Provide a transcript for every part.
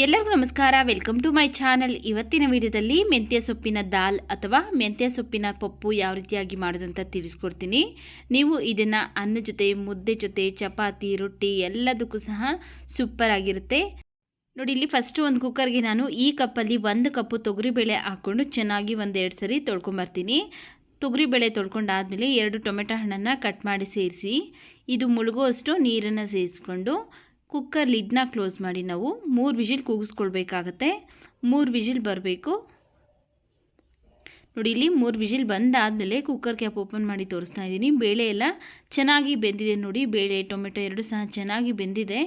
ಎಲ್ಲರಿಗೂ ನಮಸ್ಕಾರ. Welcome to my channel. ಇವತ್ತಿನ ವಿಡಿಯೋದಲ್ಲಿ ಮೆಂತ್ಯ ಸೊಪ್ಪಿನ ದಾಲ್ ಅಥವಾ ಮೆಂತ್ಯ ಸೊಪ್ಪಿನ ಪಪ್ಪು ಯಾವ ರೀತಿಯಾಗಿ ಮಾಡೋದು ಅಂತ ತಿಳಿಸ್ಕೊಡ್ತೀನಿ. ನೀವು ಇದನ್ನು ಅನ್ನ ಜೊತೆ, ಮುದ್ದೆ ಜೊತೆ, ಚಪಾತಿ, ರೊಟ್ಟಿ ಎಲ್ಲದಕ್ಕೂ ಸಹ ಸೂಪರ್ ಆಗಿರುತ್ತೆ. ನೋಡಿ, ಇಲ್ಲಿ ಫಸ್ಟು ಒಂದು ಕುಕ್ಕರ್ಗೆ ನಾನು ಈ ಕಪ್ಪಲ್ಲಿ 1 ಕಪ್ಪು ತೊಗರಿಬೇಳೆ ಹಾಕ್ಕೊಂಡು ಚೆನ್ನಾಗಿ 1-2 ಸರಿ ತೊಳ್ಕೊಂಬರ್ತೀನಿ. ತೊಗರಿಬೇಳೆ ತೊಳ್ಕೊಂಡಾದಮೇಲೆ 2 ಟೊಮೆಟೊ ಹಣ್ಣನ್ನು ಕಟ್ ಮಾಡಿ ಸೇರಿಸಿ ಇದು ಮುಳುಗುವಷ್ಟು ನೀರನ್ನು ಸೇರಿಸ್ಕೊಂಡು ಕುಕ್ಕರ್ ಲಿಡ್ನ ಕ್ಲೋಸ್ ಮಾಡಿ ನಾವು 3 ವಿಜಿಲ್ ಕೂಗಿಸ್ಕೊಳ್ಬೇಕಾಗತ್ತೆ. 3 ವಿಜಿಲ್ ಬರಬೇಕು. ನೋಡಿ, ಇಲ್ಲಿ 3 ವಿಜಿಲ್ ಬಂದಾದಮೇಲೆ ಕುಕ್ಕರ್ ಕ್ಯಾಪ್ ಓಪನ್ ಮಾಡಿ ತೋರಿಸ್ತಾ ಇದ್ದೀನಿ. ಬೇಳೆ ಎಲ್ಲ ಚೆನ್ನಾಗಿ ಬೆಂದಿದೆ. ನೋಡಿ, ಬೇಳೆ ಟೊಮೆಟೊ ಎರಡು ಸಹ ಚೆನ್ನಾಗಿ ಬೆಂದಿದೆ.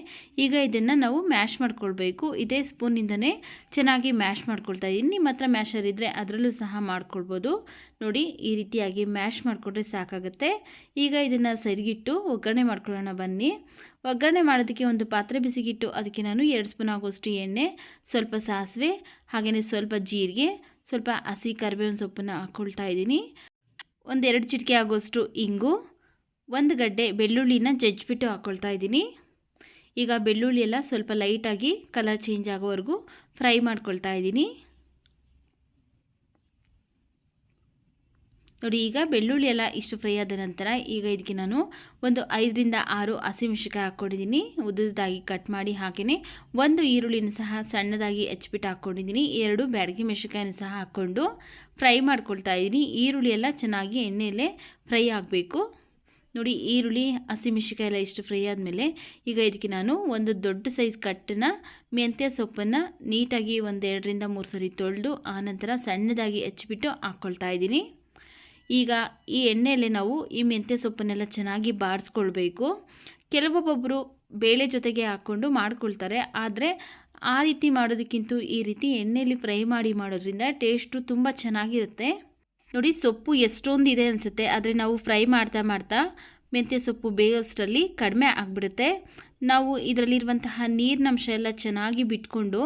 ಈಗ ಇದನ್ನು ನಾವು ಮ್ಯಾಶ್ ಮಾಡ್ಕೊಳ್ಬೇಕು. ಇದೇ ಸ್ಪೂನಿಂದನೇ ಚೆನ್ನಾಗಿ ಮ್ಯಾಶ್ ಮಾಡ್ಕೊಳ್ತಾ ಇದ್ದೀನಿ. ನಿಮ್ಮ ಹತ್ರ ಮ್ಯಾಶರ್ ಇದ್ದರೆ ಅದರಲ್ಲೂ ಸಹ ಮಾಡ್ಕೊಳ್ಬೋದು. ನೋಡಿ, ಈ ರೀತಿಯಾಗಿ ಮ್ಯಾಶ್ ಮಾಡಿಕೊಂಡ್ರೆ ಸಾಕಾಗುತ್ತೆ. ಈಗ ಇದನ್ನು ಸರಿಗಿಟ್ಟು ಒಗ್ಗರಣೆ ಮಾಡ್ಕೊಳ್ಳೋಣ ಬನ್ನಿ. ಒಗ್ಗರಣೆ ಮಾಡೋದಕ್ಕೆ ಒಂದು ಪಾತ್ರೆ ಬಿಸಿಗಿಟ್ಟು ಅದಕ್ಕೆ ನಾನು 2 ಸ್ಪೂನ್ ಆಗೋಷ್ಟು ಎಣ್ಣೆ, ಸ್ವಲ್ಪ ಸಾಸಿವೆ, ಹಾಗೆಯೇ ಸ್ವಲ್ಪ ಜೀರಿಗೆ, ಸ್ವಲ್ಪ ಹಸಿ ಕರಿಬೇವಿನ ಸೊಪ್ಪನ್ನು ಹಾಕ್ಕೊಳ್ತಾ ಇದ್ದೀನಿ. 1-2 ಚಿಟಿಕೆ ಆಗೋಷ್ಟು ಇಂಗು, 1 ಗಡ್ಡೆ ಬೆಳ್ಳುಳ್ಳಿನ ಜಜ್ಜಿಬಿಟ್ಟು ಹಾಕ್ಕೊಳ್ತಾ ಇದ್ದೀನಿ. ಈಗ ಬೆಳ್ಳುಳ್ಳಿ ಎಲ್ಲ ಸ್ವಲ್ಪ ಲೈಟಾಗಿ ಕಲರ್ ಚೇಂಜ್ ಆಗೋವರೆಗೂ ಫ್ರೈ ಮಾಡ್ಕೊಳ್ತಾ ಇದ್ದೀನಿ. ನೋಡಿ, ಈಗ ಬೆಳ್ಳುಳ್ಳಿ ಎಲ್ಲ ಇಷ್ಟು ಫ್ರೈ ಆದ ನಂತರ ಈಗ ಇದಕ್ಕೆ ನಾನು ಒಂದು 5-6 ಹಸಿಮೆಣಸಿನಕಾಯಿ ಹಾಕ್ಕೊಂಡಿದ್ದೀನಿ. ಉದ್ದುದಾಗಿ ಕಟ್ ಮಾಡಿ, ಹಾಗೆಯೇ 1 ಈರುಳ್ಳಿನ ಸಹ ಸಣ್ಣದಾಗಿ ಹೆಚ್ಚಿಬಿಟ್ಟು ಹಾಕ್ಕೊಂಡಿದ್ದೀನಿ. 2 ಬ್ಯಾಡಗಿ ಮೆಣಸಿನಕಾಯಿನ ಸಹ ಹಾಕ್ಕೊಂಡು ಫ್ರೈ ಮಾಡ್ಕೊಳ್ತಾ ಇದ್ದೀನಿ. ಈರುಳ್ಳಿ ಎಲ್ಲ ಚೆನ್ನಾಗಿ ಎಣ್ಣೆಯಲ್ಲೇ ಫ್ರೈ ಆಗಬೇಕು. ನೋಡಿ, ಈರುಳ್ಳಿ ಹಸಿಮೆಣಸಿನಕಾಯಿ ಎಲ್ಲ ಇಷ್ಟು ಫ್ರೈ ಆದಮೇಲೆ ಈಗ ಇದಕ್ಕೆ ನಾನು ಒಂದು ದೊಡ್ಡ ಸೈಜ್ ಕಟ್ಟನ್ನ ಮೆಂತ್ಯ ಸೊಪ್ಪನ್ನು ನೀಟಾಗಿ 1-2-3 ಸರಿ ತೊಳೆದು ಆನಂತರ ಸಣ್ಣದಾಗಿ ಹೆಚ್ಚಿಬಿಟ್ಟು ಹಾಕ್ಕೊಳ್ತಾ ಇದ್ದೀನಿ. ಈಗ ಈ ಎಣ್ಣೆಯಲ್ಲಿ ನಾವು ಈ ಮೆಂತ್ಯ ಸೊಪ್ಪನ್ನೆಲ್ಲ ಚೆನ್ನಾಗಿ ಬಾಡಿಸ್ಕೊಳ್ಬೇಕು. ಕೆಲವೊಬ್ಬೊಬ್ಬರು ಬೇಳೆ ಜೊತೆಗೆ ಹಾಕ್ಕೊಂಡು ಮಾಡ್ಕೊಳ್ತಾರೆ. ಆದರೆ ಆ ರೀತಿ ಮಾಡೋದಕ್ಕಿಂತ ಈ ರೀತಿ ಎಣ್ಣೆಯಲ್ಲಿ ಫ್ರೈ ಮಾಡಿ ಮಾಡೋದ್ರಿಂದ ಟೇಸ್ಟು ತುಂಬ ಚೆನ್ನಾಗಿರುತ್ತೆ. ನೋಡಿ, ಸೊಪ್ಪು ಎಷ್ಟೊಂದು ಇದೆ ಅನಿಸುತ್ತೆ, ಆದರೆ ನಾವು ಫ್ರೈ ಮಾಡ್ತಾ ಮಾಡ್ತಾ ಮೆಂತ್ಯ ಸೊಪ್ಪು ಬೇಯೋಷ್ಟರಲ್ಲಿ ಕಡಿಮೆ ಆಗಿಬಿಡುತ್ತೆ. ನಾವು ಇದರಲ್ಲಿರುವಂತಹ ನೀರಿನಂಶ ಎಲ್ಲ ಚೆನ್ನಾಗಿ ಬಿಟ್ಕೊಂಡು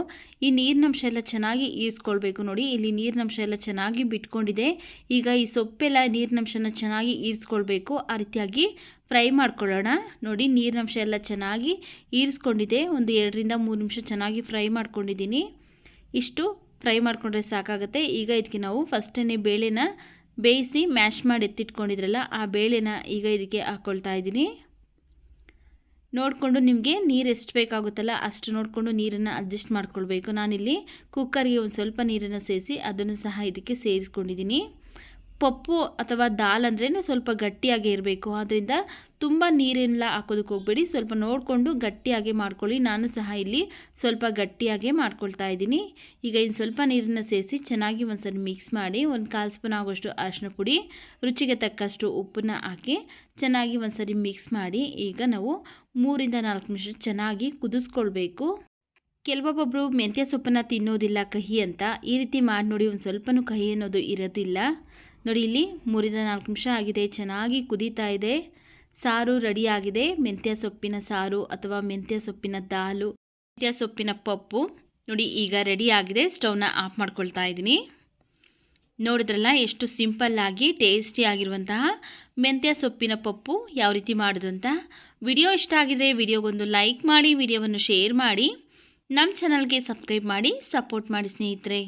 ಈ ನೀರಿನಂಶ ಎಲ್ಲ ಚೆನ್ನಾಗಿ ಈರಿಸ್ಕೊಳ್ಬೇಕು. ನೋಡಿ, ಇಲ್ಲಿ ನೀರಿನಂಶ ಎಲ್ಲ ಚೆನ್ನಾಗಿ ಬಿಟ್ಕೊಂಡಿದೆ. ಈಗ ಈ ಸೊಪ್ಪೆಲ್ಲ ನೀರಿನಂಶನ ಚೆನ್ನಾಗಿ ಈರಿಸ್ಕೊಳ್ಬೇಕು. ಆ ರೀತಿಯಾಗಿ ಫ್ರೈ ಮಾಡ್ಕೊಳ್ಳೋಣ. ನೋಡಿ, ನೀರಿನಂಶ ಎಲ್ಲ ಚೆನ್ನಾಗಿ ಈರಿಸ್ಕೊಂಡಿದೆ. ಒಂದು 2-3 ನಿಮಿಷ ಚೆನ್ನಾಗಿ ಫ್ರೈ ಮಾಡ್ಕೊಂಡಿದ್ದೀನಿ. ಇಷ್ಟು ಫ್ರೈ ಮಾಡಿಕೊಂಡ್ರೆ ಸಾಕಾಗುತ್ತೆ. ಈಗ ಇದಕ್ಕೆ ನಾವು ಫಸ್ಟೇ ಬೇಳೆನ ಬೇಯಿಸಿ ಮ್ಯಾಶ್ ಮಾಡಿ ಎತ್ತಿಟ್ಕೊಂಡಿದ್ರಲ್ಲ ಆ ಬೇಳೆನ ಈಗ ಇದಕ್ಕೆ ಹಾಕ್ಕೊಳ್ತಾ ಇದ್ದೀನಿ. ನೋಡಿಕೊಂಡು ನಿಮಗೆ ನೀರು ಎಷ್ಟು ಬೇಕಾಗುತ್ತಲ್ಲ ಅಷ್ಟು ನೋಡಿಕೊಂಡು ನೀರನ್ನು ಅಡ್ಜಸ್ಟ್ ಮಾಡ್ಕೊಳ್ಬೇಕು. ನಾನಿಲ್ಲಿ ಕುಕ್ಕರ್ಗೆ ಒಂದು ಸ್ವಲ್ಪ ನೀರನ್ನು ಸೇರಿಸಿ ಅದನ್ನು ಸಹ ಇದಕ್ಕೆ ಸೇರಿಸ್ಕೊಂಡಿದ್ದೀನಿ. ಪಪ್ಪು ಅಥವಾ ದಾಲ್ ಅಂದ್ರೇ ಸ್ವಲ್ಪ ಗಟ್ಟಿಯಾಗೇ ಇರಬೇಕು. ಆದ್ದರಿಂದ ತುಂಬ ನೀರೆಲ್ಲ ಹಾಕೋದಕ್ಕೆ ಹೋಗಬೇಡಿ, ಸ್ವಲ್ಪ ನೋಡಿಕೊಂಡು ಗಟ್ಟಿಯಾಗಿ ಮಾಡ್ಕೊಳ್ಳಿ. ನಾನು ಸಹ ಇಲ್ಲಿ ಸ್ವಲ್ಪ ಗಟ್ಟಿಯಾಗೇ ಮಾಡ್ಕೊಳ್ತಾ ಇದ್ದೀನಿ. ಈಗ ಇನ್ನು ಸ್ವಲ್ಪ ನೀರನ್ನು ಸೇರಿಸಿ ಚೆನ್ನಾಗಿ ಒಂದ್ಸರಿ ಮಿಕ್ಸ್ ಮಾಡಿ 1/4 ಸ್ಪೂನ್ ಆಗೋಷ್ಟು ಅರಿಶಿನ ಪುಡಿ, ರುಚಿಗೆ ತಕ್ಕಷ್ಟು ಉಪ್ಪನ್ನು ಹಾಕಿ ಚೆನ್ನಾಗಿ ಒಂದ್ಸರಿ ಮಿಕ್ಸ್ ಮಾಡಿ ಈಗ ನಾವು 3-4 ನಿಮಿಷ ಚೆನ್ನಾಗಿ ಕುದಿಸ್ಕೊಳ್ಬೇಕು. ಕೆಲವೊಬ್ಬೊಬ್ಬರು ಮೆಂತ್ಯ ಸೊಪ್ಪನ್ನು ತಿನ್ನೋದಿಲ್ಲ ಕಹಿ ಅಂತ. ಈ ರೀತಿ ಮಾಡಿ ನೋಡಿ, ಒಂದು ಸ್ವಲ್ಪನೂ ಕಹಿ ಅನ್ನೋದು ಇರೋದಿಲ್ಲ. ನೋಡಿ, ಇಲ್ಲಿ 3-4 ನಿಮಿಷ ಆಗಿದೆ, ಚೆನ್ನಾಗಿ ಕುದೀತಾ ಇದೆ. ಸಾರು ರೆಡಿಯಾಗಿದೆ. ಮೆಂತ್ಯ ಸೊಪ್ಪಿನ ಸಾರು ಅಥವಾ ಮೆಂತ್ಯ ಸೊಪ್ಪಿನ ದಾಲು, ಮೆಂತ್ಯ ಸೊಪ್ಪಿನ ಪಪ್ಪು ನೋಡಿ ಈಗ ರೆಡಿಯಾಗಿದೆ. ಸ್ಟವ್ನ ಆಫ್ ಮಾಡ್ಕೊಳ್ತಾ ಇದ್ದೀನಿ. ನೋಡಿದ್ರಲ್ಲ ಎಷ್ಟು ಸಿಂಪಲ್ಲಾಗಿ ಟೇಸ್ಟಿಯಾಗಿರುವಂತಹ ಮೆಂತ್ಯ ಸೊಪ್ಪಿನ ಪಪ್ಪು ಯಾವ ರೀತಿ ಮಾಡೋದು ಅಂತ. ವಿಡಿಯೋ ಇಷ್ಟ ಆಗಿದ್ರೆ ವಿಡಿಯೋಗೊಂದು ಲೈಕ್ ಮಾಡಿ, ವಿಡಿಯೋವನ್ನು ಶೇರ್ ಮಾಡಿ, ನಮ್ಮ ಚಾನಲ್ಗೆ ಸಬ್ಸ್ಕ್ರೈಬ್ ಮಾಡಿ ಸಪೋರ್ಟ್ ಮಾಡಿ ಸ್ನೇಹಿತರೆ.